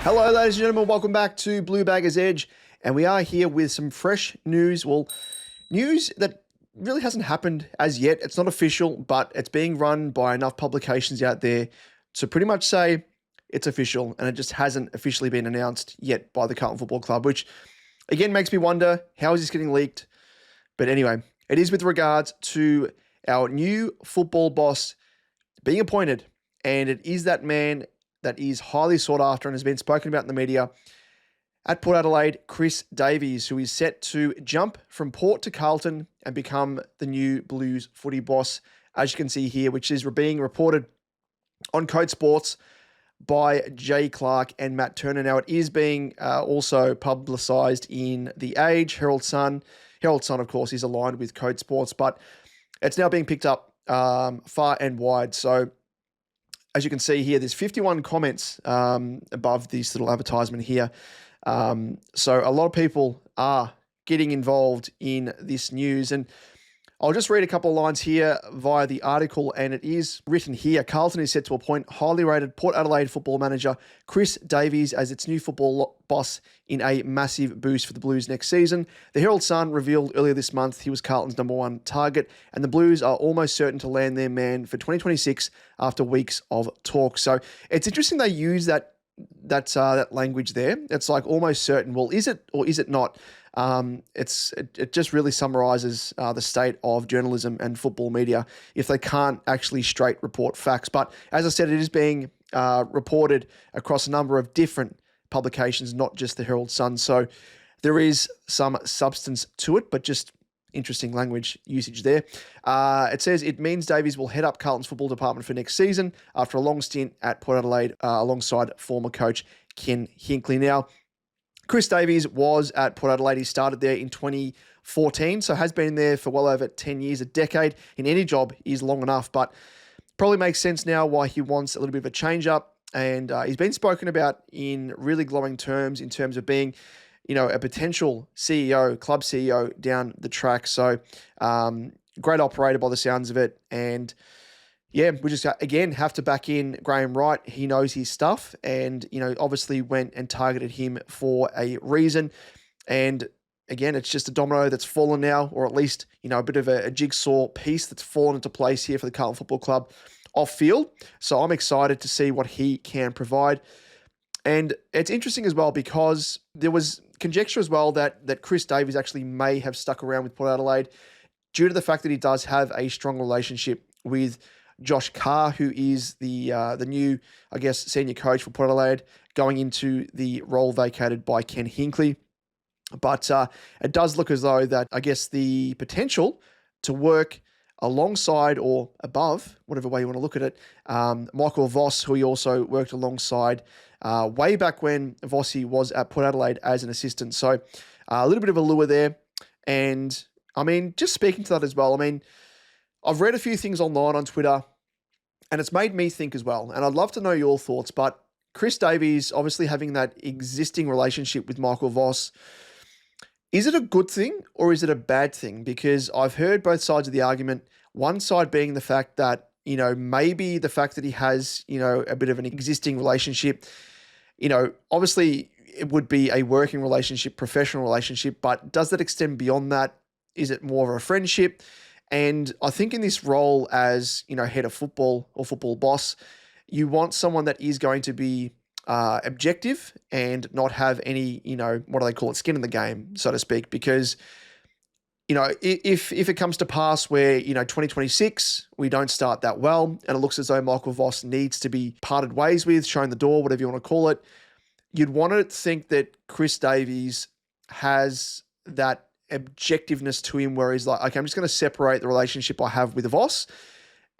Hello, ladies and gentlemen. Welcome back to Bluebaggers Edge. And we are here with some fresh news. Well, news that really hasn't happened as yet. It's not official, but it's being run by enough publications out there to pretty much say it's official, and it just hasn't officially been announced yet by the Carlton Football Club, which again makes me wonder, how is this getting leaked? But anyway, it is with regards to our new football boss being appointed, and it is that man that is highly sought after and has been spoken about in the media at Port Adelaide, Chris Davies, who is set to jump from Port to Carlton and become the new Blues footy boss, as you can see here, which is being reported on Code Sports by Jay Clark and Matt Turner. Now, it is being also publicised in The Age, Herald Sun. Herald Sun, of course, is aligned with Code Sports, but it's now being picked up far and wide. So, as you can see here, there's 51 comments above this little advertisement here. So a lot of people are getting involved in this news. And I'll just read a couple of lines here via the article, and it is written here. Carlton is set to appoint highly rated Port Adelaide football manager Chris Davies as its new football boss in a massive boost for the Blues next season. The Herald Sun revealed earlier this month he was Carlton's #1 target, and the Blues are almost certain to land their man for 2026 after weeks of talk. So it's interesting they use that language there. It's like almost certain. Well, is it or is it not? It just really summarises the state of journalism and football media if they can't actually straight report facts. But as I said, it is being reported across a number of different publications, not just the Herald Sun. So there is some substance to it, but just interesting language usage there. It says it means Davies will head up Carlton's football department for next season after a long stint at Port Adelaide alongside former coach Ken Hinkley. Now, Chris Davies was at Port Adelaide. He started there in 2014, so has been there for well over 10 years, a decade. In any job is long enough, but probably makes sense now why he wants a little bit of a change-up. And he's been spoken about in really glowing terms in terms of being, a potential CEO, club CEO down the track. So great operator by the sounds of it. And yeah, we just, again, have to back in Graham Wright. He knows his stuff and, obviously went and targeted him for a reason. And again, it's just a domino that's fallen now, or at least, a bit of a jigsaw piece that's fallen into place here for the Carlton Football Club off field. So I'm excited to see what he can provide. And it's interesting as well because there was conjecture as well that Chris Davies actually may have stuck around with Port Adelaide due to the fact that he does have a strong relationship with Josh Carr, who is the new, senior coach for Port Adelaide, going into the role vacated by Ken Hinkley. But it does look as though that, the potential to work alongside or above, whatever way you want to look at it, Michael Voss, who he also worked alongside way back when Vossy was at Port Adelaide as an assistant. So a little bit of a lure there. And, just speaking to that as well, I've read a few things online on Twitter, and it's made me think as well. And I'd love to know your thoughts, but Chris Davies obviously having that existing relationship with Michael Voss, is it a good thing or is it a bad thing? Because I've heard both sides of the argument, one side being the fact that, maybe the fact that he has, a bit of an existing relationship, obviously it would be a working relationship, professional relationship, but does that extend beyond that? Is it more of a friendship? And I think in this role as, head of football or football boss, you want someone that is going to be objective and not have any, what do they call it, skin in the game, so to speak, because, if it comes to pass where, 2026, we don't start that well, and it looks as though Michael Voss needs to be parted ways with, shown the door, whatever you want to call it, you'd want to think that Chris Davies has that objectiveness to him where he's like, okay, I'm just going to separate the relationship I have with Voss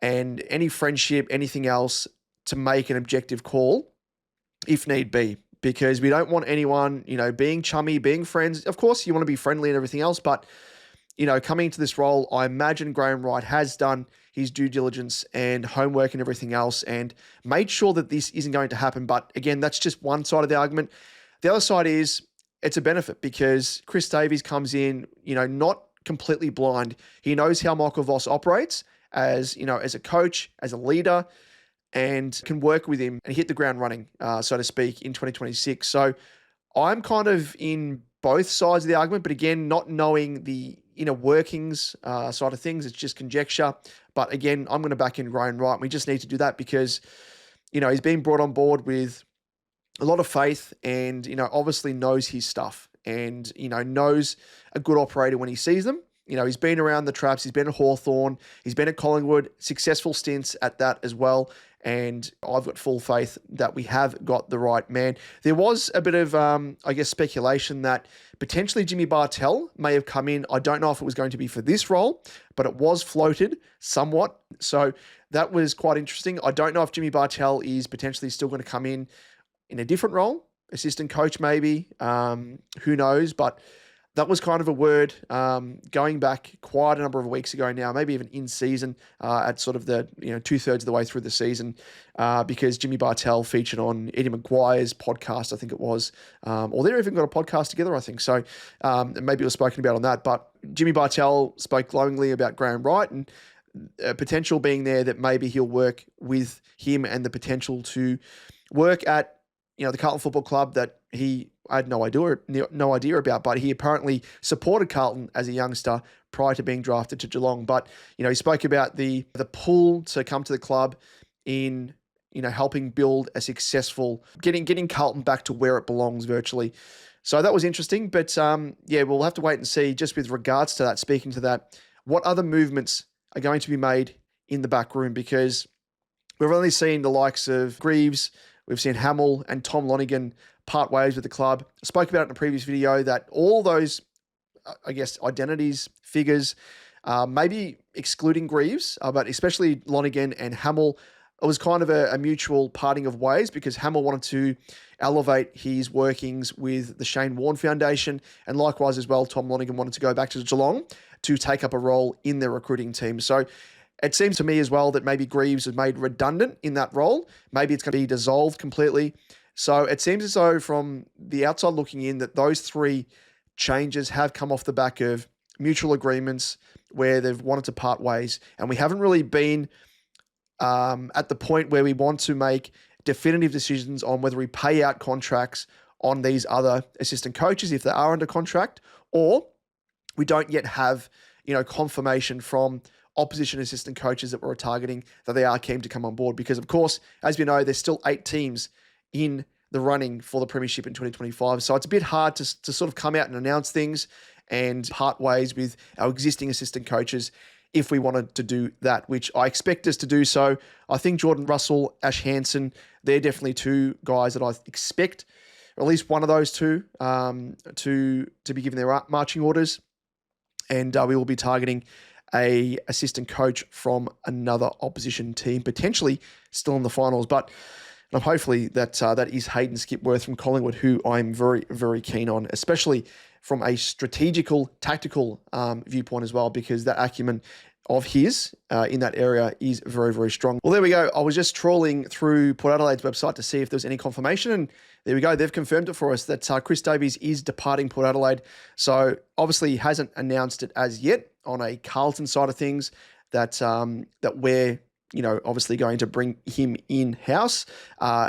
and any friendship, anything else, to make an objective call if need be, because we don't want anyone, being chummy, being friends. Of course, you want to be friendly and everything else, but, coming into this role, I imagine Graham Wright has done his due diligence and homework and everything else and made sure that this isn't going to happen. But again, that's just one side of the argument. The other side is it's a benefit because Chris Davies comes in, not completely blind. He knows how Michael Voss operates as, as a coach, as a leader. and can work with him and hit the ground running, so to speak, in 2026. So I'm kind of in both sides of the argument, but again, not knowing the inner workings side of things, it's just conjecture. But again, I'm going to back in Graham Wright. We just need to do that because, he's been brought on board with a lot of faith and, obviously knows his stuff and, knows a good operator when he sees them. He's been around the traps. He's been at Hawthorn. He's been at Collingwood, successful stints at that as well. And I've got full faith that we have got the right man. There was a bit of, speculation that potentially Jimmy Bartell may have come in. I don't know if it was going to be for this role, but it was floated somewhat. So that was quite interesting. I don't know if Jimmy Bartell is potentially still going to come in a different role, assistant coach maybe. Who knows? But that was kind of a word going back quite a number of weeks ago now, maybe even in season at sort of the 2/3 of the way through the season, because Jimmy Bartell featured on Eddie McGuire's podcast, I think it was, or they've even got a podcast together, I think. So maybe it was spoken about on that. But Jimmy Bartell spoke glowingly about Graham Wright and potential being there that maybe he'll work with him and the potential to work at the Carlton Football Club that I had no idea about, but he apparently supported Carlton as a youngster prior to being drafted to Geelong. But, he spoke about the pull to come to the club in, helping build a successful, getting Carlton back to where it belongs virtually. So that was interesting, but we'll have to wait and see just with regards to that, speaking to that, what other movements are going to be made in the back room, because we've only seen the likes of Greaves, we've seen Hamill and Tom Lonergan part ways with the club. I spoke about it in a previous video that all those, identities, figures, maybe excluding Greaves, but especially Lonergan and Hamill, it was kind of a mutual parting of ways because Hamill wanted to elevate his workings with the Shane Warne Foundation, and likewise as well, Tom Lonergan wanted to go back to Geelong to take up a role in their recruiting team. So it seems to me as well that maybe Greaves was made redundant in that role. Maybe it's going to be dissolved completely. So it seems as though from the outside looking in that those three changes have come off the back of mutual agreements where they've wanted to part ways. And we haven't really been at the point where we want to make definitive decisions on whether we pay out contracts on these other assistant coaches if they are under contract, or we don't yet have, confirmation from opposition assistant coaches that we're targeting that they are keen to come on board. Because, of course, as we know, there's still 8 teams in the running for the premiership in 2025. So it's a bit hard to sort of come out and announce things and part ways with our existing assistant coaches if we wanted to do that, which I expect us to do so. I think Jordan Russell, Ash Hansen, they're definitely 2 guys that I expect, or at least one of those 2, to be given their marching orders. And we will be targeting a assistant coach from another opposition team, potentially still in the finals. But hopefully that is Hayden Skipworth from Collingwood, who I'm very, very keen on, especially from a strategical, tactical viewpoint as well, because that acumen of his in that area is very, very strong. Well, there we go. I was just trawling through Port Adelaide's website to see if there was any confirmation, and there we go. They've confirmed it for us that Chris Davies is departing Port Adelaide. So obviously he hasn't announced it as yet on a Carlton side of things that we're obviously going to bring him in-house,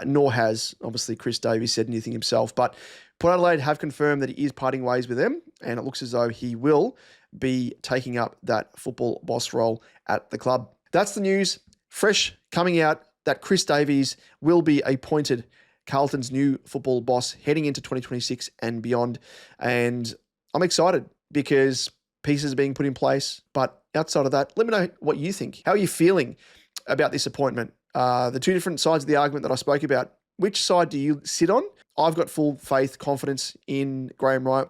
nor has obviously Chris Davies said anything himself. But Port Adelaide have confirmed that he is parting ways with them, and it looks as though he will be taking up that football boss role at the club. That's the news, fresh coming out, that Chris Davies will be appointed Carlton's new football boss heading into 2026 and beyond. And I'm excited because pieces are being put in place. But outside of that, let me know what you think. How are you feeling about this appointment? The 2 different sides of the argument that I spoke about, which side do you sit on? I've got full faith, confidence in Graham Wright,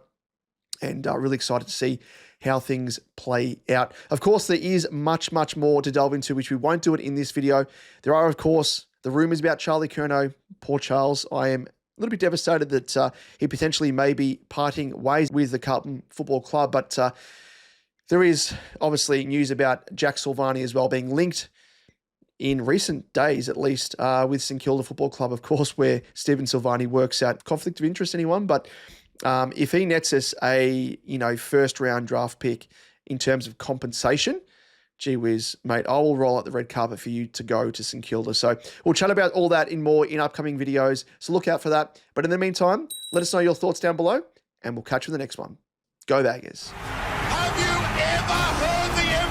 and really excited to see how things play out. Of course, there is much, much more to delve into, which we won't do it in this video. There are, of course, the rumours about Charlie Curnow. Poor Charles. I am a little bit devastated that he potentially may be parting ways with the Carlton Football Club, but there is obviously news about Jack Silvani as well being linked in recent days, at least, with St Kilda Football Club, of course, where Stephen Silvani works at. Conflict of interest, anyone? But if he nets us a first round draft pick in terms of compensation, gee whiz, mate, I will roll out the red carpet for you to go to St Kilda. So we'll chat about all that in more in upcoming videos. So look out for that. But in the meantime, let us know your thoughts down below and we'll catch you in the next one. Go Baggers. Have you ever heard the